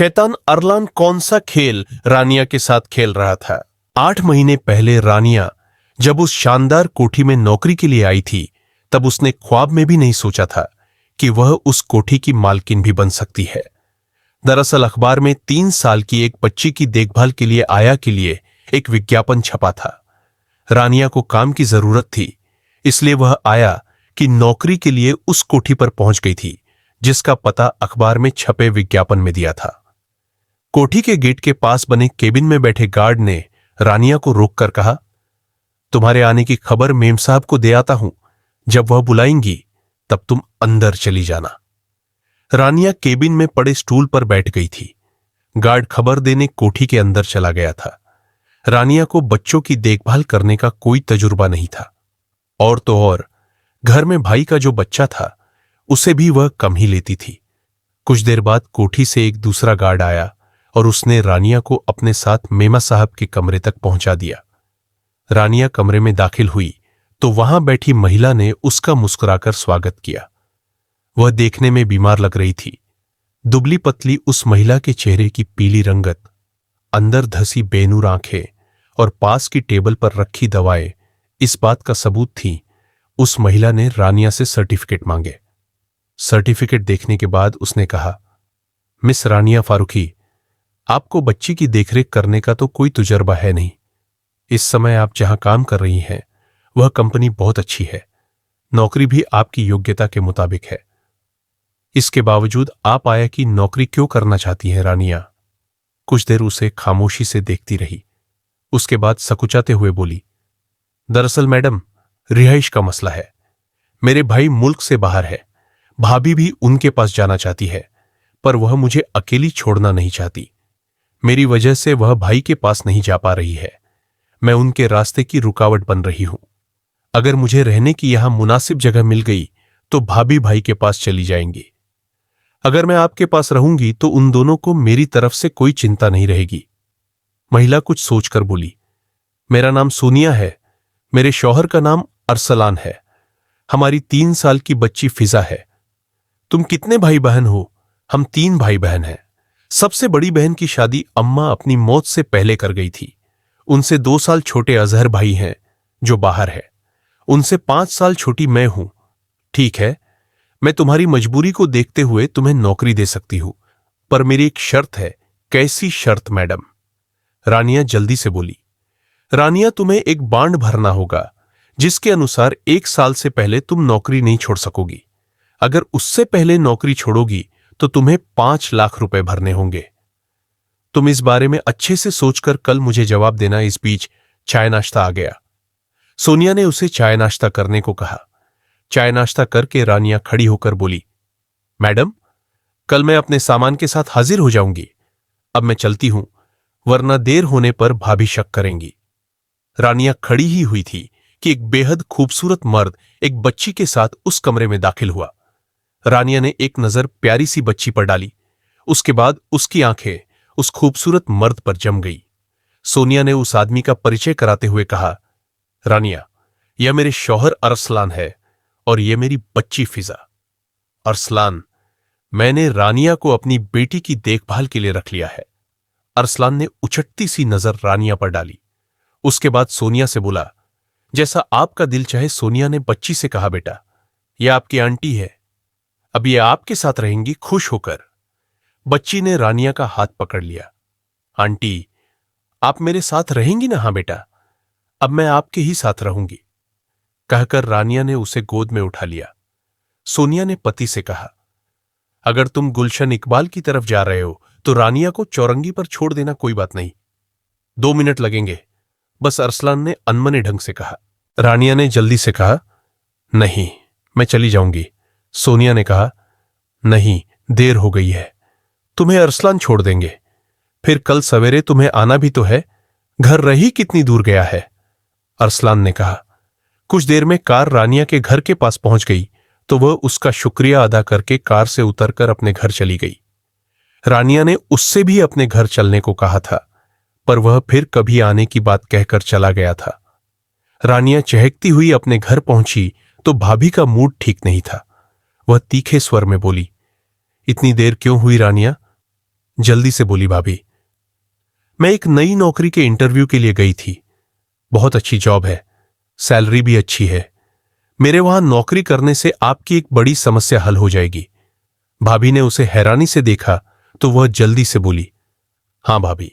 शैतान अरलान कौन सा खेल रानिया के साथ खेल रहा था। 8 महीने पहले रानिया जब उस शानदार कोठी में नौकरी के लिए आई थी, तब उसने ख्वाब में भी नहीं सोचा था कि वह उस कोठी की मालकिन भी बन सकती है। दरअसल अखबार में 3 साल की एक बच्ची की देखभाल के लिए आया के लिए एक विज्ञापन छपा था। रानिया को काम की जरूरत थी, इसलिए वह आया कि नौकरी के लिए उस कोठी पर पहुंच गई थी जिसका पता अखबार में छपे विज्ञापन में दिया था। कोठी के गेट के पास बने केबिन में बैठे गार्ड ने रानिया को रोककर कहा, तुम्हारे आने की खबर मेम साहब को दे आता हूं, जब वह बुलाएंगी तब तुम अंदर चली जाना। रानिया केबिन में पड़े स्टूल पर बैठ गई थी। गार्ड खबर देने कोठी के अंदर चला गया था। रानिया को बच्चों की देखभाल करने का कोई तजुर्बा नहीं था, और तो और घर में भाई का जो बच्चा था उसे भी वह कम ही लेती थी। कुछ देर बाद कोठी से एक दूसरा गार्ड आया और उसने रानिया को अपने साथ मेमा साहब के कमरे तक पहुंचा दिया। रानिया कमरे में दाखिल हुई तो वहां बैठी महिला ने उसका मुस्कुराकर स्वागत किया। वह देखने में बीमार लग रही थी। दुबली पतली उस महिला के चेहरे की पीली रंगत, अंदर धसी बेनूर आंखें और पास की टेबल पर रखी दवाएं इस बात का सबूत थी। उस महिला ने रानिया से सर्टिफिकेट मांगे। सर्टिफिकेट देखने के बाद उसने कहा, मिस रानिया फारूकी, आपको बच्ची की देखरेख करने का तो कोई तजुर्बा है नहीं। इस समय आप जहां काम कर रही हैं वह कंपनी बहुत अच्छी है, नौकरी भी आपकी योग्यता के मुताबिक है। इसके बावजूद आप आया की नौकरी क्यों करना चाहती हैं रानिया? कुछ देर उसे खामोशी से देखती रही। उसके बाद सकुचाते हुए बोली, दरअसल मैडम, रिहाइश का मसला है। मेरे भाई मुल्क से बाहर है, भाभी भी उनके पास जाना चाहती है, पर वह मुझे अकेली छोड़ना नहीं चाहती। मेरी वजह से वह भाई के पास नहीं जा पा रही है। मैं उनके रास्ते की रुकावट बन रही हूं। अगर मुझे रहने की यहां मुनासिब जगह मिल गई तो भाभी भाई के पास चली जाएंगी। अगर मैं आपके पास रहूंगी तो उन दोनों को मेरी तरफ से कोई चिंता नहीं रहेगी। महिला कुछ सोचकर बोली, मेरा नाम सोनिया है, मेरे शौहर का नाम अरसलान है, हमारी 3 साल की बच्ची फिजा है। तुम कितने भाई बहन हो? हम 3 भाई बहन हैं। सबसे बड़ी बहन की शादी अम्मा अपनी मौत से पहले कर गई थी। उनसे 2 साल छोटे अजहर भाई हैं जो बाहर है। उनसे 5 साल छोटी मैं हूं। ठीक है, मैं तुम्हारी मजबूरी को देखते हुए तुम्हें नौकरी दे सकती हूं, पर मेरी एक शर्त है। कैसी शर्त मैडम? रानिया जल्दी से बोली, रानिया, तुम्हें एक बांड भरना होगा जिसके अनुसार 1 साल से पहले तुम नौकरी नहीं छोड़ सकोगी। अगर उससे पहले नौकरी छोड़ोगी तो तुम्हें 5 लाख रुपए भरने होंगे। तुम इस बारे में अच्छे से सोचकर कल मुझे जवाब देना। इस बीच चाय नाश्ता आ गया। सोनिया ने उसे चाय नाश्ता करने को कहा। चाय नाश्ता करके रानिया खड़ी होकर बोली, मैडम, कल मैं अपने सामान के साथ हाजिर हो जाऊंगी। अब मैं चलती हूं, वरना देर होने पर भाभी शक करेंगी। रानिया खड़ी ही हुई थी कि एक बेहद खूबसूरत मर्द एक बच्ची के साथ उस कमरे में दाखिल हुआ। रानिया ने एक नजर प्यारी सी बच्ची पर डाली। उसके बाद उसकी आंखें उस खूबसूरत मर्द पर जम गई। सोनिया ने उस आदमी का परिचय कराते हुए कहा, रानिया, यह मेरे शौहर अरसलान है और यह मेरी बच्ची फिजा। अरसलान, मैंने रानिया को अपनी बेटी की देखभाल के लिए रख लिया है। अरसलान ने उचटती सी नजर रानिया पर डाली। उसके बाद सोनिया से बोला, जैसा आपका दिल चाहे। सोनिया ने बच्ची से कहा, बेटा, यह आपकी आंटी है, अब ये आपके साथ रहेंगी खुश होकर। बच्ची ने रानिया का हाथ पकड़ लिया। आंटी, आप मेरे साथ रहेंगी ना? हाँ बेटा, अब मैं आपके ही साथ रहूंगी, कहकर रानिया ने उसे गोद में उठा लिया। सोनिया ने पति से कहा, अगर तुम गुलशन इकबाल की तरफ जा रहे हो तो रानिया को चौरंगी पर छोड़ देना, कोई बात नहीं, 2 मिनट लगेंगे, बस अरसलान ने अनमने ढंग से कहा। रानिया ने जल्दी से कहा, नहीं, मैं चली जाऊंगी। सोनिया ने कहा, नहीं, देर हो गई है, तुम्हें अरसलान छोड़ देंगे, फिर कल सवेरे तुम्हें आना भी तो है, घर रही कितनी दूर गया है। अरसलान ने कहा। कुछ देर में कार रानिया के घर के पास पहुंच गई तो वह उसका शुक्रिया अदा करके कार से उतरकर अपने घर चली गई। रानिया ने उससे भी अपने घर चलने को कहा था, पर वह फिर कभी आने की बात कहकर चला गया था। रानिया चहकती हुई अपने घर पहुंची तो भाभी का मूड ठीक नहीं था। वह तीखे स्वर में बोली, इतनी देर क्यों हुई रानिया? जल्दी से बोली भाभी। मैं एक नई नौकरी के इंटरव्यू के लिए गई थी। बहुत अच्छी जॉब है, सैलरी भी अच्छी है। मेरे वहां नौकरी करने से आपकी एक बड़ी समस्या हल हो जाएगी। भाभी ने उसे हैरानी से देखा तो वह जल्दी से बोली, हां भाभी,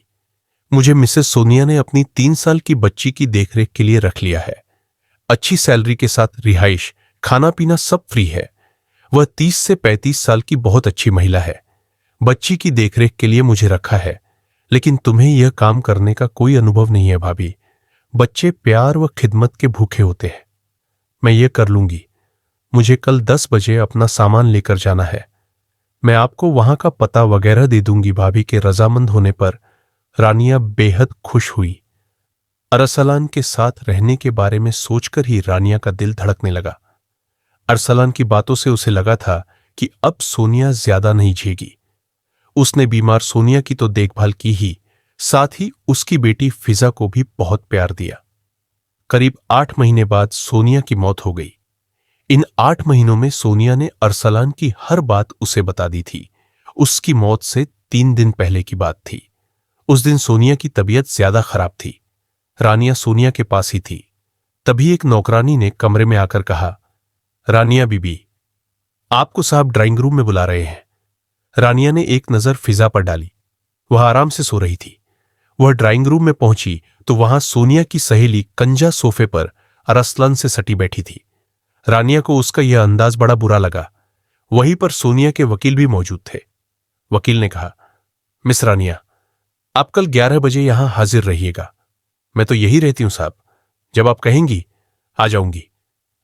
मुझे मिसेस सोनिया ने अपनी 3 साल की बच्ची की देखरेख के लिए रख लिया है। अच्छी सैलरी के साथ रिहाइश, खाना पीना सब फ्री है। वह 30 से 35 साल की बहुत अच्छी महिला है। बच्ची की देखरेख के लिए मुझे रखा है, लेकिन तुम्हें यह काम करने का कोई अनुभव नहीं है भाभी। बच्चे प्यार व खिदमत के भूखे होते हैं। मैं ये कर लूंगी। मुझे कल 10 बजे अपना सामान लेकर जाना है। मैं आपको वहां का पता वगैरह दे दूंगी। भाभी के रजामंद होने पर रानिया बेहद खुश हुई। अरसलान के साथ रहने के बारे में सोचकर ही रानिया का दिल धड़कने लगा। अरसलान की बातों से उसे लगा था कि अब सोनिया ज्यादा नहीं झेगी। उसने बीमार सोनिया की तो देखभाल की ही, साथ ही उसकी बेटी फिजा को भी बहुत प्यार दिया। करीब 8 महीने बाद सोनिया की मौत हो गई। इन 8 महीनों में सोनिया ने अरसलान की हर बात उसे बता दी थी। उसकी मौत से 3 दिन पहले की बात थी। उस दिन सोनिया की तबीयत ज्यादा खराब थी। रानिया सोनिया के पास ही थी। तभी एक नौकरानी ने कमरे में आकर कहा, रानिया बीबी, आपको साहब ड्राइंग रूम में बुला रहे हैं। रानिया ने एक नजर फिजा पर डाली। वह आराम से सो रही थी। वह ड्राइंग रूम में पहुंची तो वहां सोनिया की सहेली कंजा सोफे पर अरसलान से सटी बैठी थी। रानिया को उसका यह अंदाज बड़ा बुरा लगा। वहीं पर सोनिया के वकील भी मौजूद थे। वकील ने कहा, मिस रानिया, आप कल 11 बजे यहां हाजिर रहिएगा। मैं तो यही रहती हूं साहब, जब आप कहेंगी आ जाऊंगी।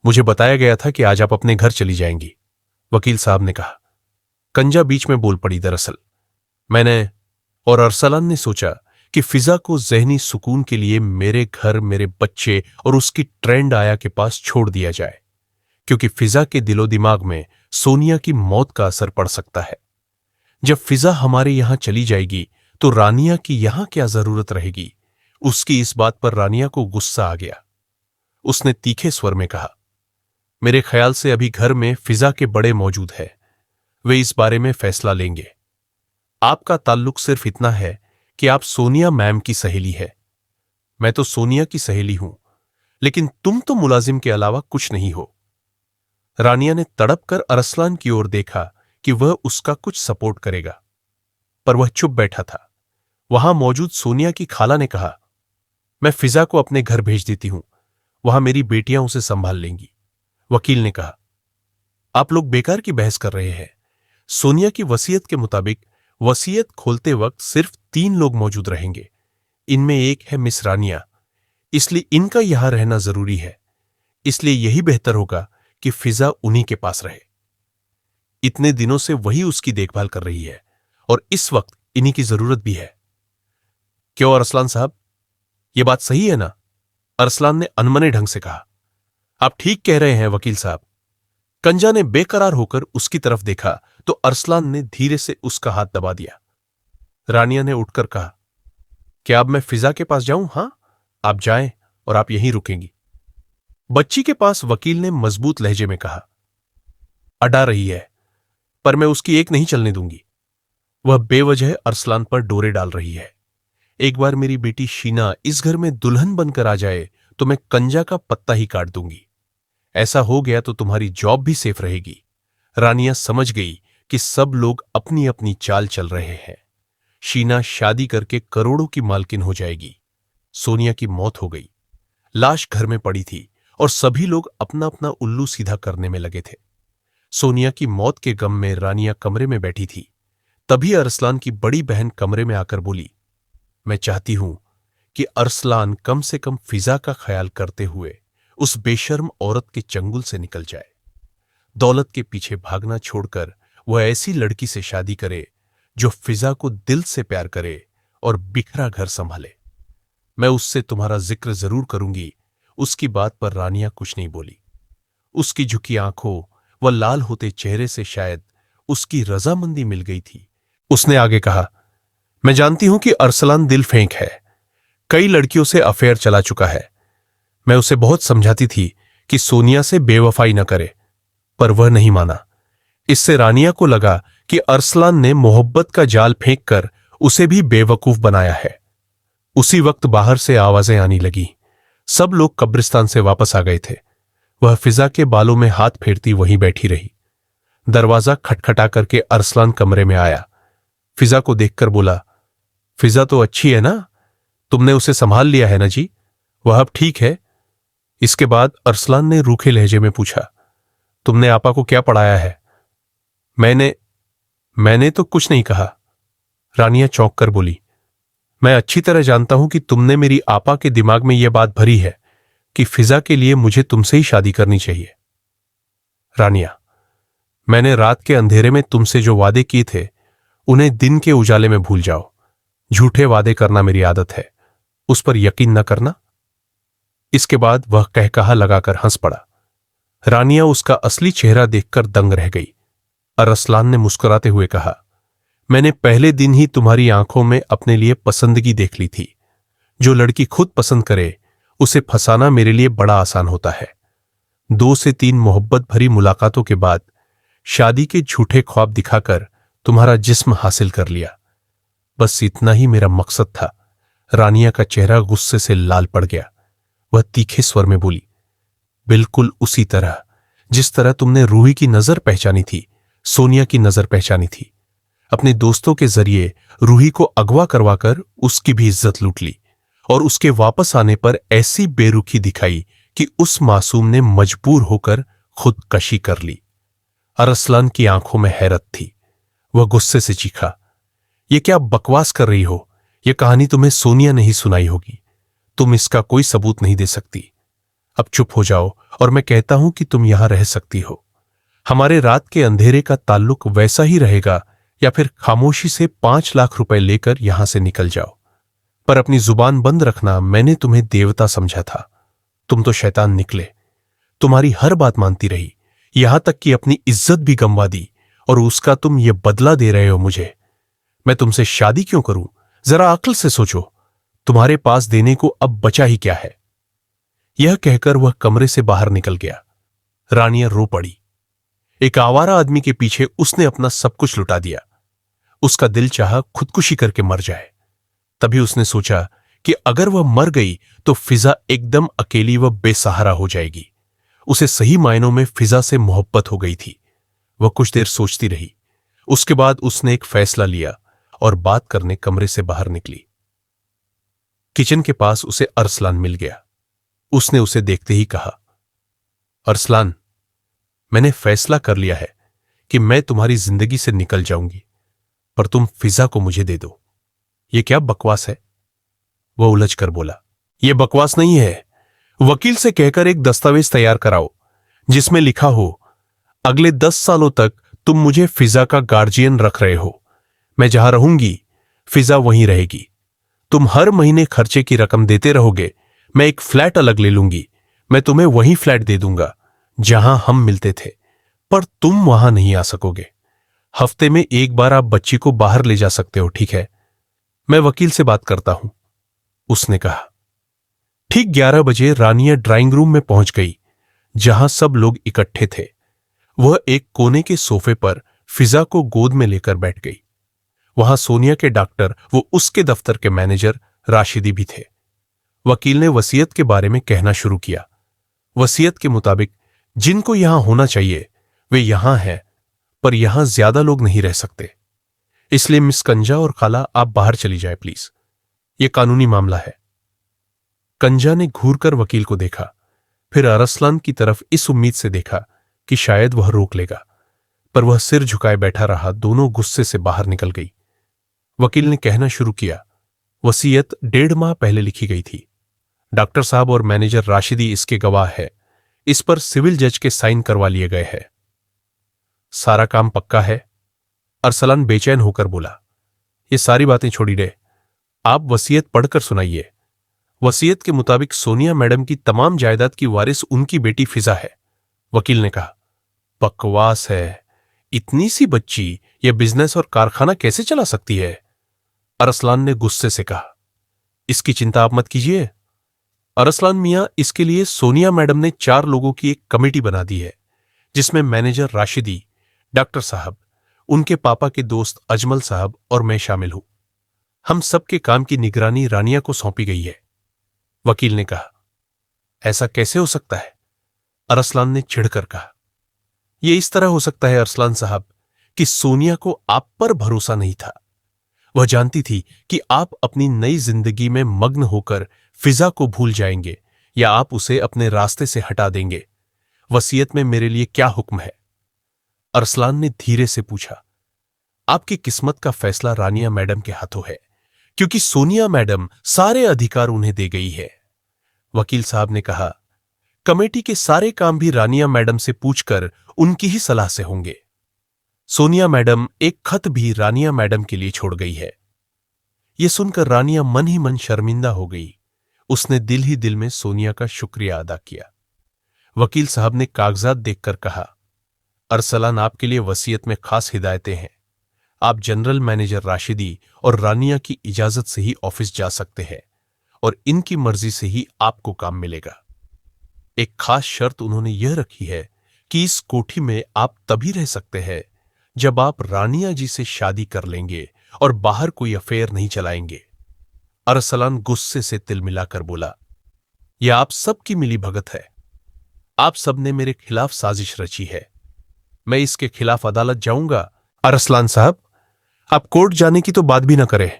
मुझे बताया गया था कि आज आप अपने घर चली जाएंगी। वकील साहब ने कहा। कंजा बीच में बोल पड़ी, दरअसल मैंने और अरसलान ने सोचा कि फिजा को जहनी सुकून के लिए मेरे घर, मेरे बच्चे और उसकी ट्रेंड आया के पास छोड़ दिया जाए, क्योंकि फिजा के दिलो दिमाग में सोनिया की मौत का असर पड़ सकता है। जब फिजा हमारे यहां चली जाएगी तो रानिया की यहां क्या जरूरत रहेगी। उसकी इस बात पर रानिया को गुस्सा आ गया। उसने तीखे स्वर में कहा, मेरे ख्याल से अभी घर में फिजा के बड़े मौजूद है। वे इस बारे में फैसला लेंगे। आपका ताल्लुक सिर्फ इतना है कि आप सोनिया मैम की सहेली है। मैं तो सोनिया की सहेली हूं, लेकिन तुम तो मुलाजिम के अलावा कुछ नहीं हो। रानिया ने तड़प कर अरसलान की ओर देखा कि वह उसका कुछ सपोर्ट करेगा, पर वह चुप बैठा था। वहां मौजूद सोनिया की खाला ने कहा, मैं फिजा को अपने घर भेज देती हूं, वहां मेरी बेटियां उसे संभाल लेंगी। वकील ने कहा, आप लोग बेकार की बहस कर रहे हैं। सोनिया की वसीयत के मुताबिक वसीयत खोलते वक्त सिर्फ 3 लोग मौजूद रहेंगे। इनमें एक है मिस रानिया, इसलिए इनका यहां रहना जरूरी है। इसलिए यही बेहतर होगा कि फिजा उन्हीं के पास रहे। इतने दिनों से वही उसकी देखभाल कर रही है और इस वक्त इन्हीं की जरूरत भी है। क्यों अरसलान साहब, यह बात सही है ना? अरसलान ने अनमने ढंग से कहा। आप ठीक कह रहे हैं वकील साहब। कंजा ने बेकरार होकर उसकी तरफ देखा तो अरसलान ने धीरे से उसका हाथ दबा दिया। रानिया ने उठकर कहा, क्या अब मैं फिजा के पास जाऊं? हां, आप जाएं और आप यहीं रुकेंगी। बच्ची के पास वकील ने मजबूत लहजे में कहा, अड़ा रही है, पर मैं उसकी एक नहीं चलने दूंगी। वह बेवजह अरसलान पर डोरे डाल रही है। एक बार मेरी बेटी शीना इस घर में दुल्हन बनकर आ जाए तो मैं कंजा का पत्ता ही काट दूंगी। ऐसा हो गया तो तुम्हारी जॉब भी सेफ रहेगी। रानिया समझ गई कि सब लोग अपनी अपनी चाल चल रहे हैं। शीना शादी करके करोड़ों की मालकिन हो जाएगी। सोनिया की मौत हो गई। लाश घर में पड़ी थी और सभी लोग अपना अपना उल्लू सीधा करने में लगे थे। सोनिया की मौत के गम में रानिया कमरे में बैठी थी। तभी अरसलान की बड़ी बहन कमरे में आकर बोली, मैं चाहती हूं कि अरसलान कम से कम फिजा का ख्याल करते हुए उस बेशर्म औरत के चंगुल से निकल जाए। दौलत के पीछे भागना छोड़कर वह ऐसी लड़की से शादी करे जो फिजा को दिल से प्यार करे और बिखरा घर संभाले। मैं उससे तुम्हारा जिक्र जरूर करूंगी। उसकी बात पर रानिया कुछ नहीं बोली। उसकी झुकी आंखों व लाल होते चेहरे से शायद उसकी रजामंदी मिल गई थी। उसने आगे कहा, मैं जानती हूं कि अरसलान दिल फेंक है, कई लड़कियों से अफेयर चला चुका है। मैं उसे बहुत समझाती थी कि सोनिया से बेवफाई न करे, पर वह नहीं माना। इससे रानिया को लगा कि कि अरसलान ने मोहब्बत का जाल फेंककर उसे भी बेवकूफ बनाया है। उसी वक्त बाहर से आवाजें आने लगी। सब लोग कब्रिस्तान से वापस आ गए थे। वह फिजा के बालों में हाथ फेरती वहीं बैठी रही। दरवाजा खटखटा करके अरसलान कमरे में आया। फिजा को देखकर बोला, फिजा तो अच्छी है ना? तुमने उसे संभाल लिया है ना जी? वह अब ठीक है? इसके बाद अरसलान ने रूखे लहजे में पूछा, तुमने आपा को क्या पढ़ाया है? मैंने तो कुछ नहीं कहा। रानिया चौंक कर बोली, मैं अच्छी तरह जानता हूं कि तुमने मेरी आपा के दिमाग में यह बात भरी है कि फिजा के लिए मुझे तुमसे ही शादी करनी चाहिए। रानिया, मैंने रात के अंधेरे में तुमसे जो वादे किए थे उन्हें दिन के उजाले में भूल जाओ। झूठे वादे करना मेरी आदत है, उस पर यकीन न करना। इसके बाद वह कहकहा लगाकर हंस पड़ा। रानिया उसका असली चेहरा देखकर दंग रह गई। अरसलान ने मुस्कुराते हुए कहा, मैंने पहले दिन ही तुम्हारी आंखों में अपने लिए पसंदगी देख ली थी। जो लड़की खुद पसंद करे उसे फंसाना मेरे लिए बड़ा आसान होता है। 2 से 3 मोहब्बत भरी मुलाकातों के बाद शादी के झूठे ख्वाब दिखाकर तुम्हारा जिस्म हासिल कर लिया। बस इतना ही मेरा मकसद था। रानिया का चेहरा गुस्से से लाल पड़ गया। वह तीखे स्वर में बोली, बिल्कुल उसी तरह जिस तरह तुमने रूही की नजर पहचानी थी, सोनिया की नजर पहचानी थी। अपने दोस्तों के जरिए रूही को अगवा करवाकर उसकी भी इज्जत लूट ली और उसके वापस आने पर ऐसी बेरुखी दिखाई कि उस मासूम ने मजबूर होकर खुदकशी कर ली। अरसलान की आंखों में हैरत थी। वह गुस्से से चीखा, यह क्या बकवास कर रही हो? यह कहानी तुम्हें सोनिया ने ही सुनाई होगी। तुम इसका कोई सबूत नहीं दे सकती। अब चुप हो जाओ और मैं कहता हूं कि तुम यहां रह सकती हो। हमारे रात के अंधेरे का ताल्लुक वैसा ही रहेगा या फिर खामोशी से 5 लाख रुपए लेकर यहां से निकल जाओ। पर अपनी जुबान बंद रखना। मैंने तुम्हें देवता समझा था, तुम तो शैतान निकले। तुम्हारी हर बात मानती रही, यहां तक कि अपनी इज्जत भी गंवा दी और उसका तुम ये बदला दे रहे हो मुझे। मैं तुमसे शादी क्यों करूं? जरा अक्ल से सोचो। तुम्हारे पास देने को अब बचा ही क्या है? यह कहकर वह कमरे से बाहर निकल गया। रानिया रो पड़ी। एक आवारा आदमी के पीछे उसने अपना सब कुछ लुटा दिया। उसका दिल चाहा खुदकुशी करके मर जाए। तभी उसने सोचा कि अगर वह मर गई तो फिजा एकदम अकेली व बेसहारा हो जाएगी। उसे सही मायनों में फिजा से मोहब्बत हो गई थी। वह कुछ देर सोचती रही। उसके बाद उसने एक फैसला लिया और बात करने कमरे से बाहर निकली। किचन के पास उसे अरसलान मिल गया। उसने उसे देखते ही कहा, अरसलान, मैंने फैसला कर लिया है कि मैं तुम्हारी जिंदगी से निकल जाऊंगी, पर तुम फिजा को मुझे दे दो। यह क्या बकवास है? वह उलझ कर बोला, यह बकवास नहीं है। वकील से कहकर एक दस्तावेज तैयार कराओ जिसमें लिखा हो अगले 10 सालों तक तुम मुझे फिजा का गार्जियन रख रहे हो। मैं जहां रहूंगी फिजा वहीं रहेगी। तुम हर महीने खर्चे की रकम देते रहोगे। मैं एक फ्लैट अलग ले लूंगी। मैं तुम्हें वही फ्लैट दे दूंगा जहां हम मिलते थे, पर तुम वहां नहीं आ सकोगे। हफ्ते में एक बार आप बच्ची को बाहर ले जा सकते हो, ठीक है? मैं वकील से बात करता हूं, उसने कहा। ठीक 11 बजे रानिया ड्राइंग रूम में पहुंच गई जहां सब लोग इकट्ठे थे। वह एक कोने के सोफे पर फिजा को गोद में लेकर बैठ गई। वहां सोनिया के डॉक्टर वो उसके दफ्तर के मैनेजर राशिदी भी थे। वकील ने वसीयत के बारे में कहना शुरू किया। वसीयत के मुताबिक जिनको यहां होना चाहिए वे यहां हैं, पर यहां ज्यादा लोग नहीं रह सकते। इसलिए मिस कंजा और खाला आप बाहर चली जाए प्लीज। यह कानूनी मामला है। कंजा ने घूरकर वकील को देखा, फिर अरसलान की तरफ इस उम्मीद से देखा कि शायद वह रोक लेगा, पर वह सिर झुकाए बैठा रहा। दोनों गुस्से से बाहर निकल गई। वकील ने कहना शुरू किया, वसीयत 1.5 माह पहले लिखी गई थी। डॉक्टर साहब और मैनेजर राशिदी इसके गवाह है। इस पर सिविल जज के साइन करवा लिए गए हैं। सारा काम पक्का है? अरसलान बेचैन होकर बोला, ये सारी बातें छोड़ी दे, आप वसीयत पढ़कर सुनाइए। वसीयत के मुताबिक सोनिया मैडम की तमाम जायदाद की वारिस उनकी बेटी फिजा है। वकील ने कहा, बकवास है। इतनी सी बच्ची यह बिजनेस और कारखाना कैसे चला सकती है? अरसलान ने गुस्से से कहा, इसकी चिंता आप मत कीजिए अरसलान मियां। इसके लिए सोनिया मैडम ने 4 लोगों की एक कमेटी बना दी है, जिसमें मैनेजर राशिदी, डॉक्टर साहब, उनके पापा के दोस्त अजमल साहब और मैं शामिल हूं। हम सबके काम की निगरानी रानिया को सौंपी गई है। वकील ने कहा। ऐसा कैसे हो सकता है? अरसलान ने चिढ़कर कहा। यह इस तरह हो सकता है अरसलान साहब कि सोनिया को आप पर भरोसा नहीं था। वह जानती थी कि आप अपनी नई जिंदगी में मग्न होकर फिजा को भूल जाएंगे या आप उसे अपने रास्ते से हटा देंगे। वसीयत में मेरे लिए क्या हुक्म है? अरसलान ने धीरे से पूछा। आपकी किस्मत का फैसला रानिया मैडम के हाथों है, क्योंकि सोनिया मैडम सारे अधिकार उन्हें दे गई है। वकील साहब ने कहा। कमेटी के सारे काम भी रानिया मैडम से पूछकर उनकी ही सलाह से होंगे। सोनिया मैडम एक खत भी रानिया मैडम के लिए छोड़ गई है। यह सुनकर रानिया मन ही मन शर्मिंदा हो गई। उसने दिल ही दिल में सोनिया का शुक्रिया अदा किया। वकील साहब ने कागजात देखकर कहा। अरसलान आपके लिए वसीयत में खास हिदायतें हैं। आप जनरल मैनेजर राशिदी और रानिया की इजाजत से ही ऑफिस जा सकते हैं और इनकी मर्जी से ही आपको काम मिलेगा। एक खास शर्त उन्होंने यह रखी है कि इस कोठी में आप तभी रह सकते हैं जब आप रानिया जी से शादी कर लेंगे और बाहर कोई अफेयर नहीं चलाएंगे। अरसलान गुस्से से तिल मिलाकर बोला। यह आप सबकी मिली भगत है। आप सबने मेरे खिलाफ साजिश रची है। मैं इसके खिलाफ अदालत जाऊंगा। अरसलान साहब, आप कोर्ट जाने की तो बात भी ना करें।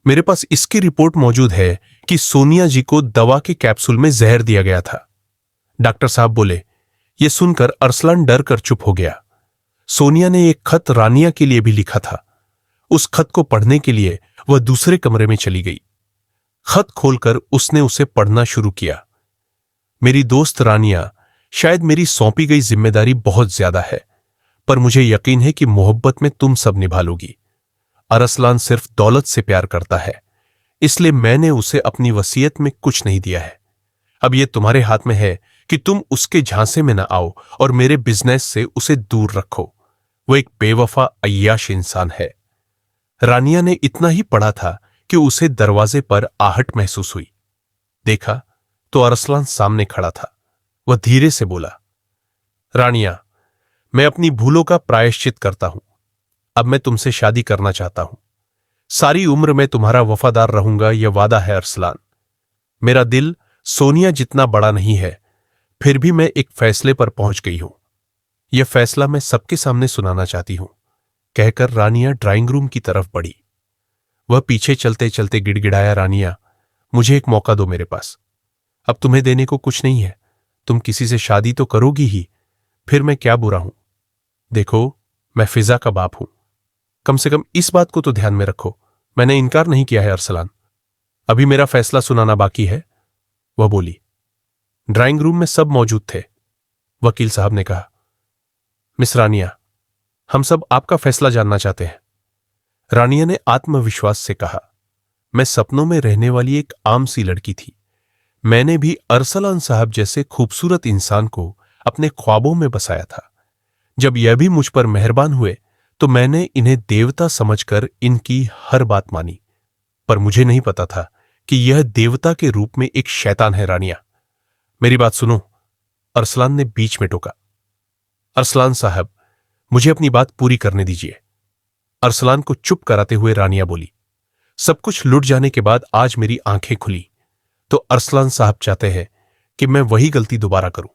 मेरे पास इसकी रिपोर्ट मौजूद है कि सोनिया जी को दवा के कैप्सूल में जहर दिया गया था। डॉक्टर साहब बोले। यह सुनकर अरसलान डर कर चुप हो गया। सोनिया ने एक खत रानिया के लिए भी लिखा था। उस खत को पढ़ने के लिए वह दूसरे कमरे में चली गई। खत खोलकर उसने उसे पढ़ना शुरू किया। मेरी दोस्त रानिया, शायद मेरी सौंपी गई जिम्मेदारी बहुत ज्यादा है, पर मुझे यकीन है कि मोहब्बत में तुम सब निभा लोगी। अरसलान सिर्फ दौलत से प्यार करता है, इसलिए मैंने उसे अपनी वसीयत में कुछ नहीं दिया है। अब यह तुम्हारे हाथ में है कि तुम उसके झांसे में न आओ और मेरे बिजनेस से उसे दूर रखो। वो एक बेवफा अय्याश इंसान है। रानिया ने इतना ही पढ़ा था कि उसे दरवाजे पर आहट महसूस हुई। देखा तो अरसलान सामने खड़ा था। वह धीरे से बोला। रानिया, मैं अपनी भूलों का प्रायश्चित करता हूं। अब मैं तुमसे शादी करना चाहता हूं। सारी उम्र मैं तुम्हारा वफादार रहूंगा, यह वादा है अरसलान। मेरा दिल सोनिया जितना बड़ा नहीं है, फिर भी मैं एक फैसले पर पहुंच गई हूं। यह फैसला मैं सबके सामने सुनाना चाहती हूं। कहकर रानिया ड्राइंग रूम की तरफ बढ़ी। वह पीछे चलते चलते गिड़गिड़ाया। रानिया, मुझे एक मौका दो मेरे पास। अब तुम्हें देने को कुछ नहीं है। तुम किसी से शादी तो करोगी ही, फिर मैं क्या बुरा हूं। देखो, मैं फिजा का बाप हूं। कम से कम इस बात को तो ध्यान में रखो। मैंने इनकार नहीं किया है अरसलान। अभी मेरा फैसला सुनाना बाकी है। वह बोली। ड्राइंग रूम में सब मौजूद थे। वकील साहब ने कहा। मिस रानिया, हम सब आपका फैसला जानना चाहते हैं। रानिया ने आत्मविश्वास से कहा। मैं सपनों में रहने वाली एक आम सी लड़की थी। मैंने भी अरसलान साहब जैसे खूबसूरत इंसान को अपने ख्वाबों में बसाया था। जब यह भी मुझ पर मेहरबान हुए तो मैंने इन्हें देवता समझकर इनकी हर बात मानी। पर मुझे नहीं पता था कि यह देवता के रूप में एक शैतान है। रानिया, मेरी बात सुनो। अरसलान ने बीच में टोका। अरसलान साहब, मुझे अपनी बात पूरी करने दीजिए। अरसलान को चुप कराते हुए रानिया बोली। सब कुछ लुट जाने के बाद आज मेरी आंखें खुली तो अरसलान साहब चाहते हैं कि मैं वही गलती दोबारा करूं,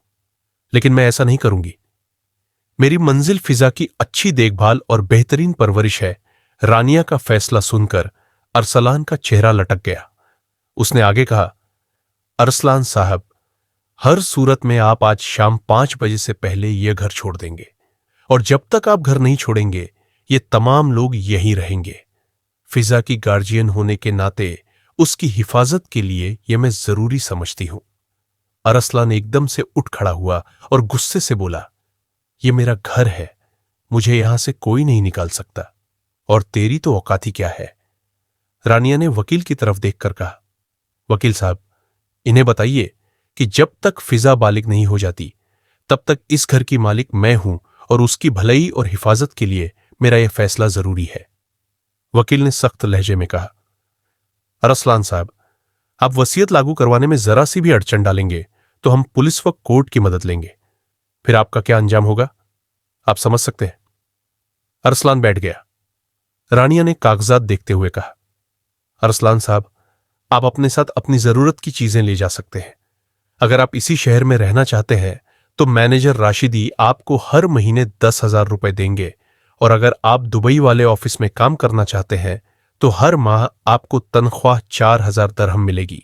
लेकिन मैं ऐसा नहीं करूंगी। मेरी मंजिल फिजा की अच्छी देखभाल और बेहतरीन परवरिश है। रानिया का फैसला सुनकर अरसलान का चेहरा लटक गया। उसने आगे कहा। अरसलान साहब, हर सूरत में आप आज शाम 5 बजे से पहले यह घर छोड़ देंगे, और जब तक आप घर नहीं छोड़ेंगे ये तमाम लोग यहीं रहेंगे। फिजा की गार्जियन होने के नाते उसकी हिफाजत के लिए यह मैं जरूरी समझती हूं। अरसलान एकदम से उठ खड़ा हुआ और गुस्से से बोला। यह मेरा घर है, मुझे यहां से कोई नहीं निकाल सकता, और तेरी तो औकात ही क्या है। रानिया ने वकील की तरफ देखकर कहा। वकील साहब, इन्हें बताइए कि जब तक फिजा बालिग नहीं हो जाती तब तक इस घर की मालिक मैं हूं और उसकी भलाई और हिफाजत के लिए मेरा यह फैसला जरूरी है। वकील ने सख्त लहजे में कहा। अरसलान साहब, आप वसीयत लागू करवाने में जरा सी भी अड़चन डालेंगे तो हम पुलिस व कोर्ट की मदद लेंगे। फिर आपका क्या अंजाम होगा, आप समझ सकते हैं। अरसलान बैठ गया। रानिया ने कागजात देखते हुए कहा, अरसलान साहब, आप अपने साथ अपनी जरूरत की चीजें ले जा सकते हैं। अगर आप इसी शहर में रहना चाहते हैं तो मैनेजर राशिदी आपको हर महीने 10,000 रुपए देंगे, और अगर आप दुबई वाले ऑफिस में काम करना चाहते हैं तो हर माह आपको तनख्वाह 4,000 दरहम मिलेगी।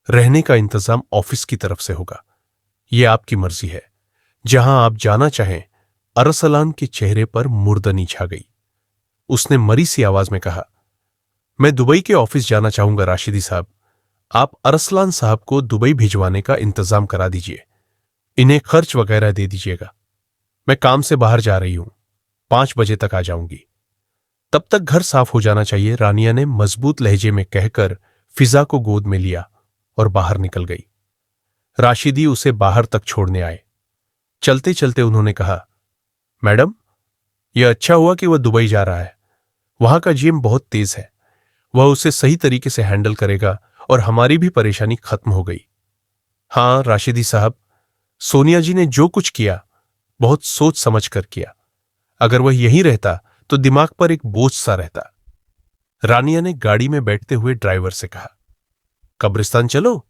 रहने का इंतजाम ऑफिस की तरफ से होगा। यह आपकी मर्जी है, जहां आप जाना चाहें। अरसलान के चेहरे पर मुर्दनी छा गई। उसने मरी सी आवाज में कहा, मैं दुबई के ऑफिस जाना चाहूंगा राशिदी साहब। आप अरसलान साहब को दुबई भिजवाने का इंतजाम करा दीजिए। इन्हें खर्च वगैरह दे दीजिएगा। मैं काम से बाहर जा रही हूं, 5 बजे तक आ जाऊंगी। तब तक घर साफ हो जाना चाहिए, रानिया ने मजबूत लहजे में कहकर फिजा को गोद में लिया और बाहर निकल गई। राशिदी उसे बाहर तक छोड़ने आए। चलते चलते उन्होंने कहा, मैडम, यह अच्छा हुआ कि वह दुबई जा रहा है। वहां का जीएम बहुत तेज है। वह उसे सही तरीके से हैंडल करेगा और हमारी भी परेशानी खत्म हो गई। हां राशिदी साहब, सोनिया जी ने जो कुछ किया बहुत सोच समझ कर किया। अगर वह यहीं रहता तो दिमाग पर एक बोझ सा रहता। रानिया ने गाड़ी में बैठते हुए ड्राइवर से कहा, कब्रिस्तान चलो।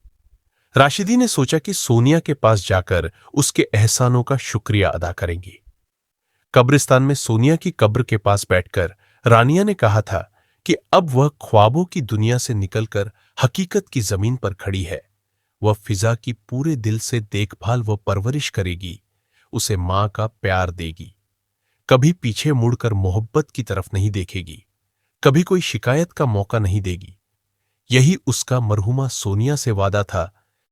राशिदी ने सोचा कि सोनिया के पास जाकर उसके एहसानों का शुक्रिया अदा करेंगी। कब्रिस्तान में सोनिया की कब्र के पास बैठकर रानिया ने कहा था कि अब वह ख्वाबों की दुनिया से निकलकर हकीकत की जमीन पर खड़ी है। वह फिजा की पूरे दिल से देखभाल व परवरिश करेगी, उसे मां का प्यार देगी, कभी पीछे मुड़कर मोहब्बत की तरफ नहीं देखेगी, कभी कोई शिकायत का मौका नहीं देगी। यही उसका मरहुमा सोनिया से वादा था